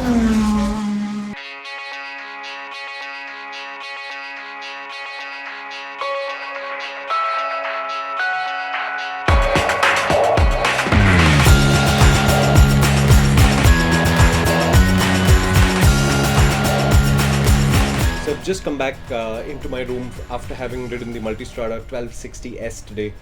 So I've just come back into my room after having ridden the Multistrada 1260S today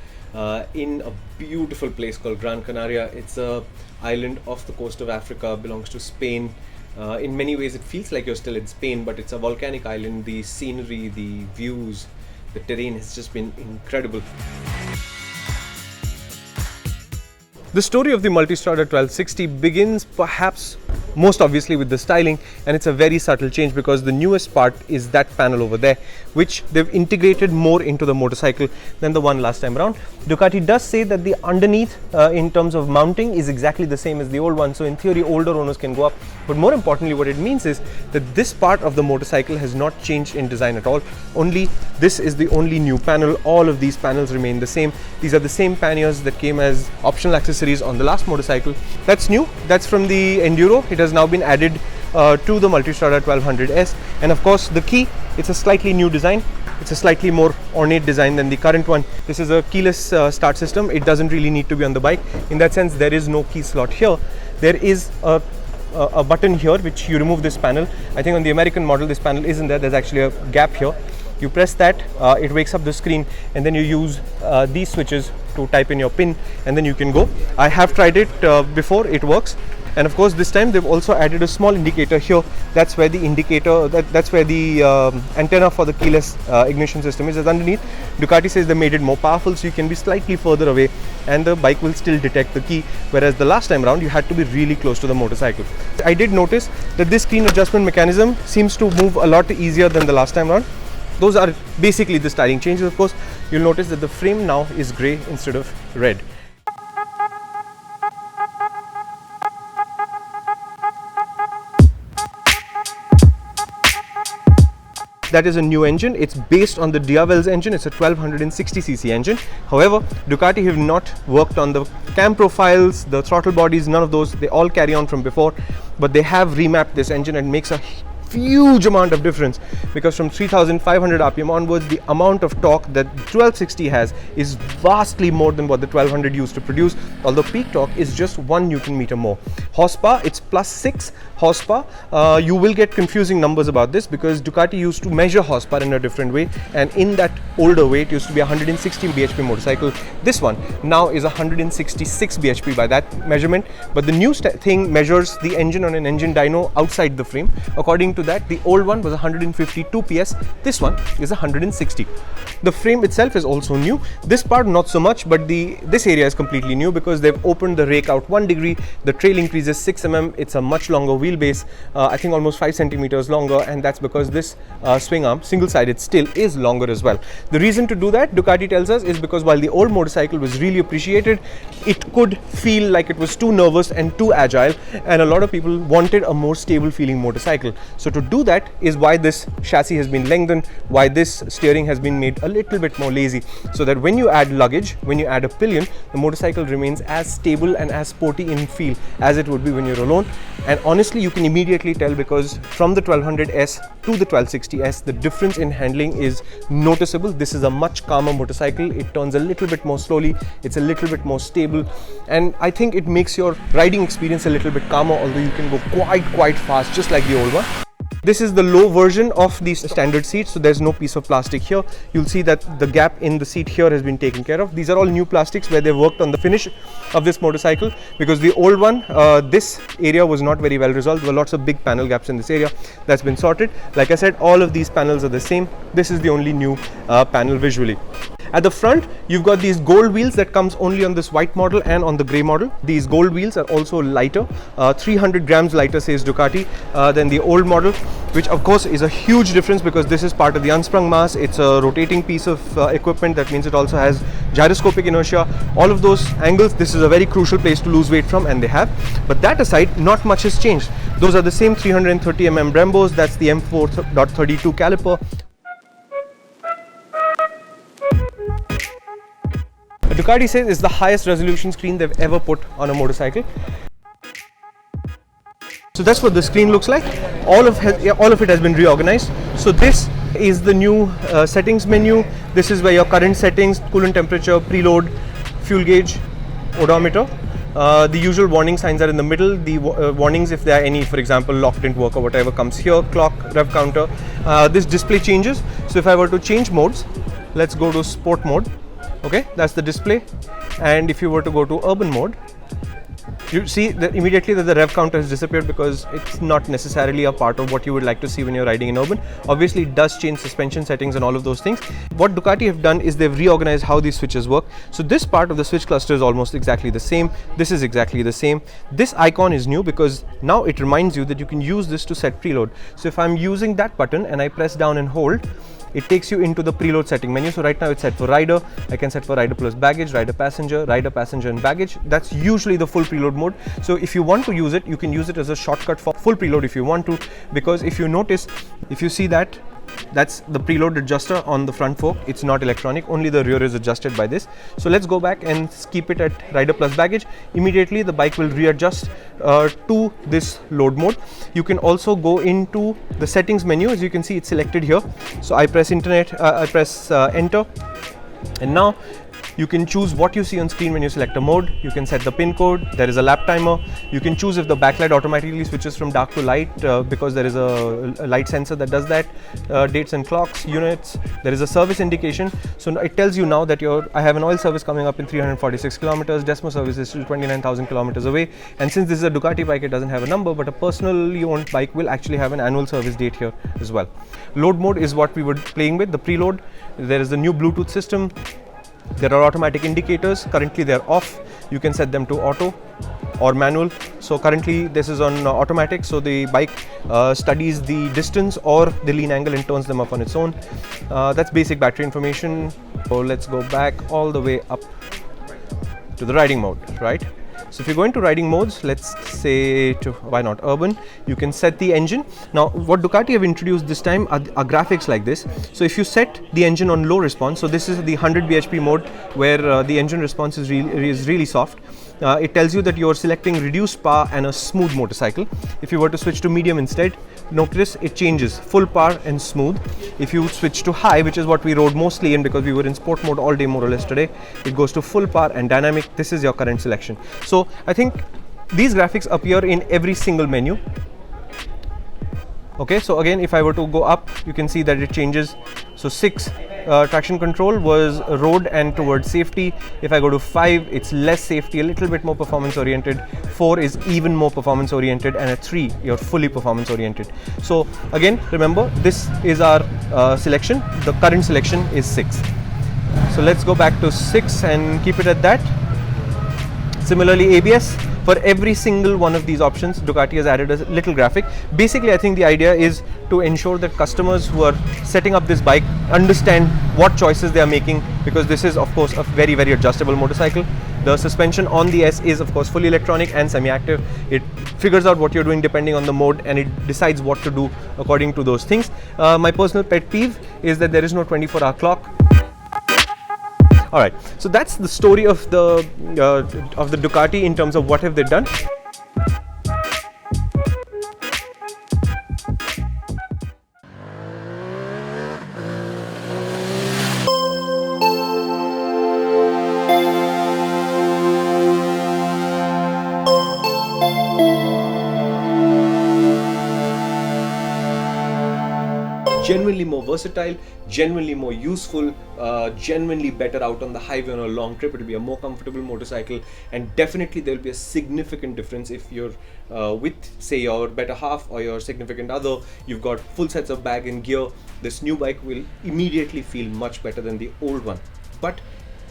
in a beautiful place called Gran Canaria. It's a island off the coast of Africa, belongs to Spain. In many ways it feels like you're still in Spain, but it's a volcanic island. The scenery, the views, the terrain has just been incredible. The story of the Multistrada 1260 begins perhaps most obviously with the styling, and it's a very subtle change because the newest part is that panel over there, which they've integrated more into the motorcycle than the one last time around. Ducati does say that the underneath in terms of mounting is exactly the same as the old one, so in theory older owners can go up, but more importantly what it means is that this part of the motorcycle has not changed in design at all. Only this is the only new panel. All of these panels remain the same. These are the same panniers that came as optional accessories on the last motorcycle. That's new. That's from the Enduro. It has now been added to the Multistrada 1200S, and of course the key, it's a slightly new design. It's a slightly more ornate design than the current one. This is a keyless start system. It doesn't really need to be on the bike. In that sense, there is no key slot here. There is a button here which you remove this panel. I think on the American model this panel isn't there. There's actually a gap here. You press that, it wakes up the screen, and then you use these switches to type in your pin, and then you can go. I have tried it before, it works. And of course this time they've also added a small indicator here. That's where the indicator, that's where the antenna for the keyless ignition system is underneath. Ducati says they made it more powerful, so you can be slightly further away and the bike will still detect the key, whereas the last time around you had to be really close to the motorcycle. I did notice that this screen adjustment mechanism seems to move a lot easier than the last time around. Those are basically the styling changes. Of course, you'll notice that the frame now is grey instead of red. That is a new engine. It's based on the Diavel's engine. It's a 1260cc engine. However, Ducati have not worked on the cam profiles, the throttle bodies, none of those. They all carry on from before, but they have remapped this engine and makes a huge amount of difference, because from 3500 rpm onwards the amount of torque that 1260 has is vastly more than what the 1200 used to produce, although peak torque is just 1 Newton meter more. Horsepower, it's plus 6 horsepower. You will get confusing numbers about this because Ducati used to measure horsepower in a different way, and in that older way it used to be 116 bhp motorcycle. This one now is 166 bhp by that measurement, but the new thing measures the engine on an engine dyno outside the frame. According to that, the old one was 152 PS, this one is 160. The frame itself is also new. This part not so much, but this area is completely new because they've opened the rake out 1 degree. The trail increases 6 mm. It's a much longer wheelbase, I think almost 5 centimeters longer, and that's because this swing arm, single-sided, still is longer as well. The reason to do that, Ducati tells us, is because while the old motorcycle was really appreciated, it could feel like it was too nervous and too agile, and a lot of people wanted a more stable feeling motorcycle. So to do that is why this chassis has been lengthened, why this steering has been made a little bit more lazy, so that when you add luggage, when you add a pillion, the motorcycle remains as stable and as sporty in feel as it would be when you're alone. And honestly, you can immediately tell, because from the 1200S to the 1260S, the difference in handling is noticeable. This is a much calmer motorcycle. It turns a little bit more slowly, it's a little bit more stable, and I think it makes your riding experience a little bit calmer, although you can go quite fast, just like the old one. This is the low version of the standard seat, so there's no piece of plastic here. You'll see that the gap in the seat here has been taken care of. These are all new plastics where they worked on the finish of this motorcycle, because the old one, this area was not very well resolved. There were lots of big panel gaps in this area. That's been sorted. Like I said, all of these panels are the same. This is the only new panel visually. At the front, you've got these gold wheels that comes only on this white model and on the grey model. These gold wheels are also lighter, 300 grams lighter, says Ducati, than the old model, which of course is a huge difference because this is part of the unsprung mass. It's a rotating piece of equipment. That means it also has gyroscopic inertia. All of those angles, this is a very crucial place to lose weight from, and they have. But that aside, not much has changed. Those are the same 330 mm Brembos. That's the M4.32 caliper. Ducati says it's the highest resolution screen they've ever put on a motorcycle. So that's what the screen looks like. All of it has been reorganized. So this is the new settings menu. This is where your current settings, coolant temperature, preload, fuel gauge, odometer. The usual warning signs are in the middle. The warnings, if there are any, for example, lock didn't work or whatever, comes here. Clock, rev counter. This display changes. So if I were to change modes, let's go to sport mode. Okay, that's the display. And if you were to go to urban mode, you see that immediately that the rev counter has disappeared, because it's not necessarily a part of what you would like to see when you're riding in urban. Obviously it does change suspension settings and all of those things. What Ducati have done is they've reorganized how these switches work. So this part of the switch cluster is almost exactly the same. This is exactly the same. This icon is new because now it reminds you that you can use this to set preload. So if I'm using that button and I press down and hold, it takes you into the preload setting menu. So right now it's set for rider. I can set for rider plus baggage, rider, passenger and baggage. That's usually the full preload mode. So if you want to use it, you can use it as a shortcut for full preload if you want to, because if you notice, if you see that, that's the preload adjuster on the front fork. It's not electronic, only the rear is adjusted by this. So let's go back and keep it at rider plus baggage. Immediately the bike will readjust to this load mode. You can also go into the settings menu. As you can see, it's selected here. So I press enter, and now you can choose what you see on screen when you select a mode. You can set the pin code. There is a lap timer. You can choose if the backlight automatically switches from dark to light, because there is a light sensor that does that. Dates and clocks, units. There is a service indication. So it tells you now that I have an oil service coming up in 346 kilometers. Desmo service is still 29,000 kilometers away. And since this is a Ducati bike, it doesn't have a number, but a personally owned bike will actually have an annual service date here as well. Load mode is what we were playing with, the preload. There is the new Bluetooth system. There are automatic indicators. Currently they are off. You can set them to auto or manual. So currently this is on automatic, so the bike studies the distance or the lean angle and turns them up on its own. That's basic battery information. So let's go back all the way up to the riding mode, right? So if you go into riding modes, let's say why not urban, you can set the engine. Now what Ducati have introduced this time are graphics like this. So if you set the engine on low response, so this is the 100 bhp mode where the engine response is really soft. It tells you that you're selecting reduced power and a smooth motorcycle. If you were to switch to medium instead, notice it changes full power and smooth. If you switch to high, which is what we rode mostly in because we were in sport mode all day more or less today, it goes to full power and dynamic. This is your current selection. So I think these graphics appear in every single menu. Okay, so again, if I were to go up, you can see that it changes. So 6, traction control was road and towards safety. If I go to 5, it's less safety, a little bit more performance oriented. 4 is even more performance oriented, and at 3, you're fully performance oriented. So again, remember, this is our selection. The current selection is 6. So let's go back to 6 and keep it at that. Similarly, ABS. For every single one of these options, Ducati has added a little graphic. Basically, I think the idea is to ensure that customers who are setting up this bike understand what choices they are making, because this is of course a very, very adjustable motorcycle. The suspension on the S is of course fully electronic and semi-active. It figures out what you're doing depending on the mode, and it decides what to do according to those things. My personal pet peeve is that there is no 24-hour clock. Alright, so that's the story of the Ducati in terms of what have they done. Genuinely more versatile, genuinely more useful, genuinely better out on the highway on a long trip. It will be a more comfortable motorcycle, and definitely there will be a significant difference if you're with, say, your better half or your significant other. You've got full sets of bag and gear. This new bike will immediately feel much better than the old one. But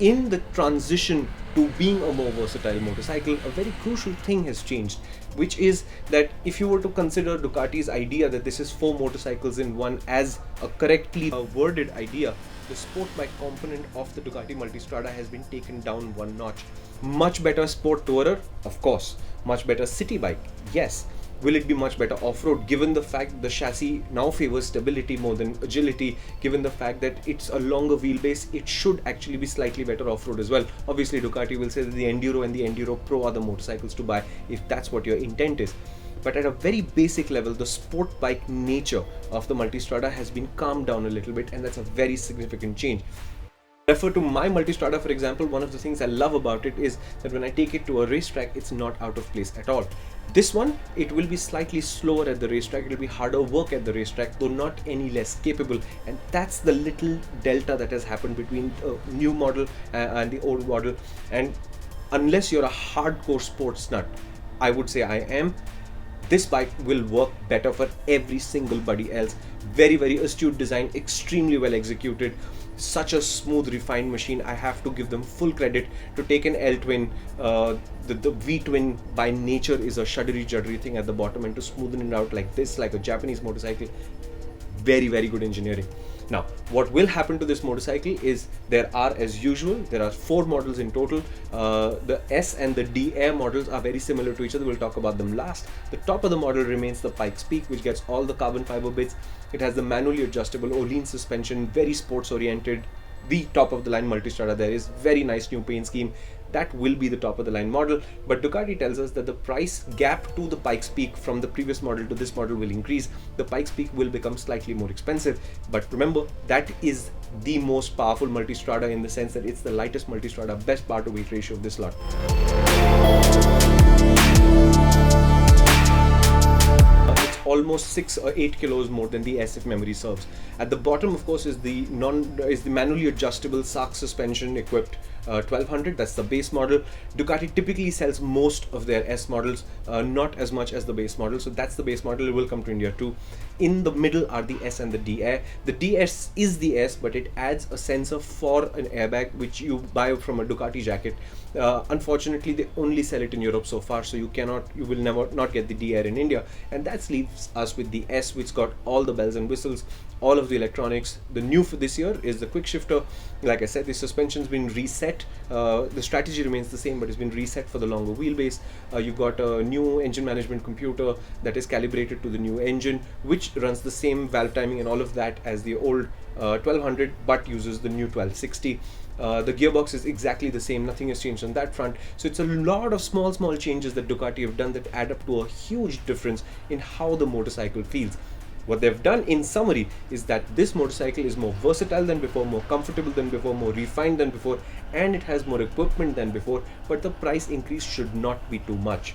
in the transition to being a more versatile motorcycle, a very crucial thing has changed, which is that if you were to consider Ducati's idea that this is 4 motorcycles in one as a correctly worded idea, the sport bike component of the Ducati Multistrada has been taken down one notch. Much better sport tourer, of course. Much better city bike, yes. Will it be much better off-road, given the fact the chassis now favors stability more than agility, given the fact that it's a longer wheelbase? It should actually be slightly better off-road as well. Obviously Ducati will say that the Enduro and the Enduro Pro are the motorcycles to buy if that's what your intent is. But at a very basic level, the sport bike nature of the Multistrada has been calmed down a little bit, and that's a very significant change. Refer to my Multistrada, for example. One of the things I love about it is that when I take it to a racetrack, it's not out of place at all. This one, it will be slightly slower at the racetrack, it will be harder work at the racetrack, though not any less capable. And that's the little delta that has happened between the new model and the old model. And unless you're a hardcore sports nut, I would say I am, this bike will work better for every single body else. Very, very astute design, extremely well executed, such a smooth, refined machine. I have to give them full credit to take an L-twin. The V-twin by nature is a shuddery juddery thing at the bottom, and to smoothen it out like this, like a Japanese motorcycle, very, very good engineering. Now, what will happen to this motorcycle is there are, as usual, there are 4 models in total. The S and the D Air models are very similar to each other. We'll talk about them last. The top of the model remains the Pikes Peak, which gets all the carbon fiber bits. It has the manually adjustable Olean suspension, very sports oriented. The top of the line Multistrada there is very nice new paint scheme. That will be the top of the line model, but Ducati tells us that the price gap to the Pikes Peak from the previous model to this model will increase. The Pikes Peak will become slightly more expensive, but remember, that is the most powerful Multistrada in the sense that it's the lightest Multistrada, best power to weight ratio of this lot. Almost 6 or 8 kilos more than the S if memory serves. At the bottom, of course, is the manually adjustable SARC suspension equipped 1200. That's the base model. Ducati typically sells most of their S models, not as much as the base model. So that's the base model. It will come to India too. In the middle are the S and the D Air. The DS is the S, but it adds a sensor for an airbag, which you buy from a Ducati jacket. Unfortunately, they only sell it in Europe so far, so you will never not get the D Air in India, and that leaves us with the S, which got all the bells and whistles, all of the electronics. The new for this year is the quick shifter. Like I said, the suspension's been reset. The strategy remains the same, but it's been reset for the longer wheelbase. You've got a new engine management computer that is calibrated to the new engine, which runs the same valve timing and all of that as the old 1200, but uses the new 1260. The gearbox is exactly the same, nothing has changed on that front. So it's a lot of small changes that Ducati have done that add up to a huge difference in how the motorcycle feels. What they've done in summary is that this motorcycle is more versatile than before, more comfortable than before, more refined than before, and it has more equipment than before, but the price increase should not be too much.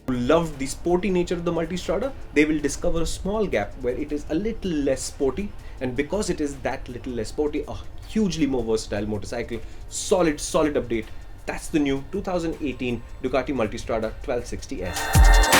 Who love the sporty nature of the Multistrada, they will discover a small gap where it is a little less sporty, and because it is that little less sporty, a hugely more versatile motorcycle. Solid update. That's the new 2018 Ducati Multistrada 1260S.